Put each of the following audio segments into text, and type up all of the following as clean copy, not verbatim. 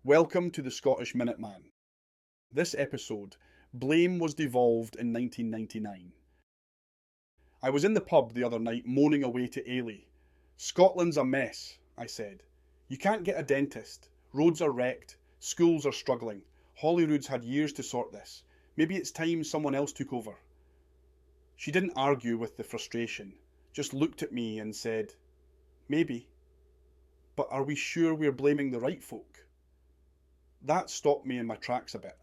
Welcome to the Scottish Minuteman. This episode, Blame was devolved in 1999. I was in the pub the other night moaning away to Ailey. Scotland's a mess, I said. You can't get a dentist. Roads are wrecked. Schools are struggling. Holyrood's had years to sort this. Maybe it's time someone else took over. She didn't argue with the frustration, just looked at me and said, Maybe. But are we sure we're blaming the right folk? That stopped me in my tracks a bit.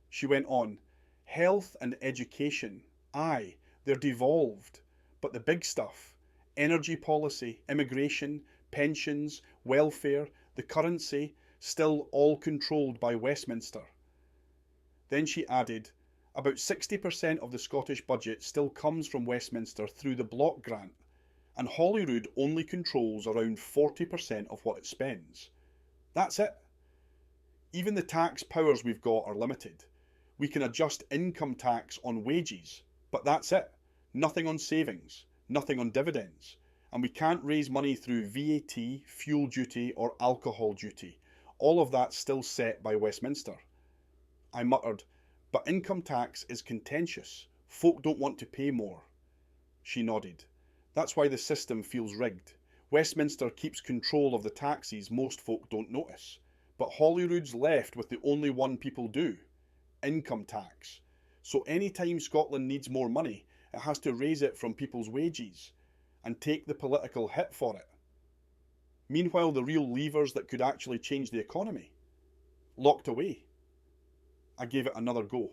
She went on, Health and education, aye, they're devolved. But the big stuff, energy policy, immigration, pensions, welfare, the currency, still all controlled by Westminster. Then she added, about 60% of the Scottish budget still comes from Westminster through the block grant, and Holyrood only controls around 40% of what it spends. That's it. Even the tax powers we've got are limited. We can adjust income tax on wages, but that's it. Nothing on savings, nothing on dividends. And we can't raise money through VAT, fuel duty, or alcohol duty. All of that's still set by Westminster. I muttered, but income tax is contentious. Folk don't want to pay more. She nodded. That's why the system feels rigged. Westminster keeps control of the taxes most folk don't notice. But Holyrood's left with the only one people do, income tax. So any time Scotland needs more money, it has to raise it from people's wages and take the political hit for it. Meanwhile, the real levers that could actually change the economy, locked away. I gave it another go.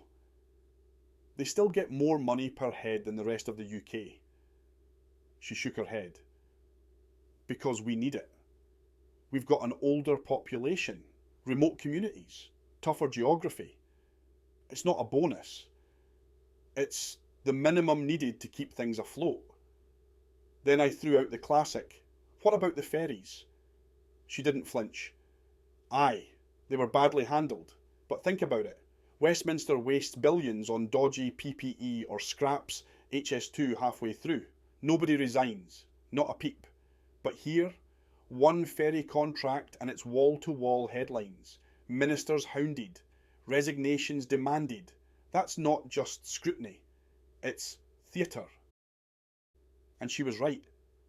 They still get more money per head than the rest of the UK. She shook her head. Because we need it. We've got an older population, remote communities, tougher geography. It's not a bonus. It's the minimum needed to keep things afloat. Then I threw out the classic, what about the ferries? She didn't flinch. Aye, they were badly handled, but think about it. Westminster wastes billions on dodgy PPE or scraps HS2 halfway through. Nobody resigns, not a peep. But here, one ferry contract and its wall-to-wall headlines. Ministers hounded. Resignations demanded. That's not just scrutiny. It's theatre. And she was right.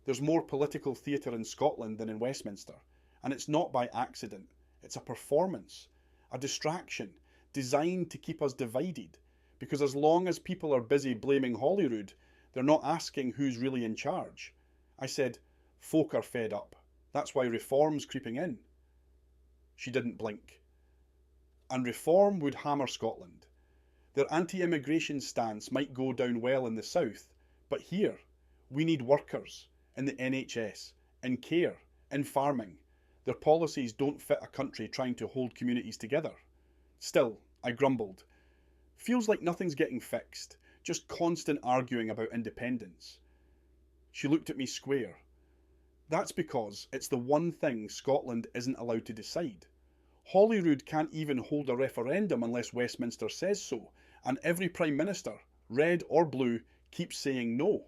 There's more political theatre in Scotland than in Westminster. And it's not by accident. It's a performance. A distraction. Designed to keep us divided. Because as long as people are busy blaming Holyrood, they're not asking who's really in charge. I said, folk are fed up. That's why reform's creeping in. She didn't blink. And reform would hammer Scotland. Their anti-immigration stance might go down well in the south, but here, we need workers, in the NHS, in care, in farming. Their policies don't fit a country trying to hold communities together. Still, I grumbled. Feels like nothing's getting fixed, just constant arguing about independence. She looked at me square. That's because it's the one thing Scotland isn't allowed to decide. Holyrood can't even hold a referendum unless Westminster says so, and every Prime Minister, red or blue, keeps saying no.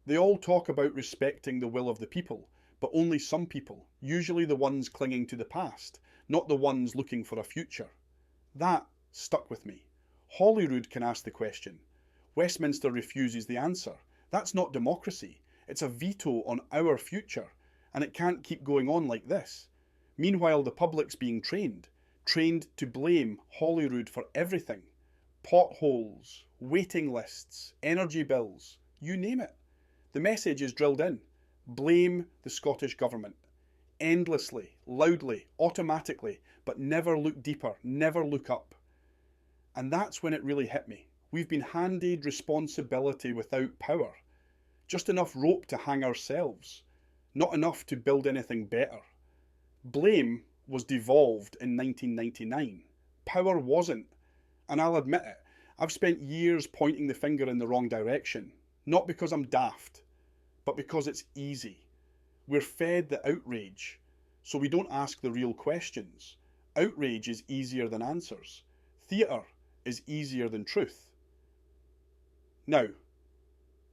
They all talk about respecting the will of the people, but only some people, usually the ones clinging to the past, not the ones looking for a future. That stuck with me. Holyrood can ask the question. Westminster refuses the answer. That's not democracy. It's a veto on our future, and it can't keep going on like this. Meanwhile, the public's being trained to blame Holyrood for everything. Potholes, waiting lists, energy bills, you name it. The message is drilled in. Blame the Scottish Government. Endlessly, loudly, automatically, but never look deeper, never look up. And that's when it really hit me. We've been handed responsibility without power. Just enough rope to hang ourselves. Not enough to build anything better. Blame was devolved in 1999. Power wasn't. And I'll admit it, I've spent years pointing the finger in the wrong direction. Not because I'm daft, but because it's easy. We're fed the outrage, so we don't ask the real questions. Outrage is easier than answers. Theatre is easier than truth. Now,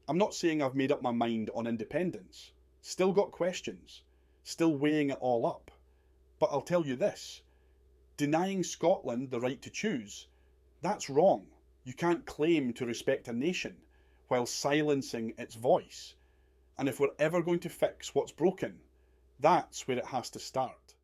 I'm not saying I've made up my mind on independence. Still got questions. Still weighing it all up. But I'll tell you this. Denying Scotland the right to choose, that's wrong. You can't claim to respect a nation while silencing its voice. And if we're ever going to fix what's broken, that's where it has to start.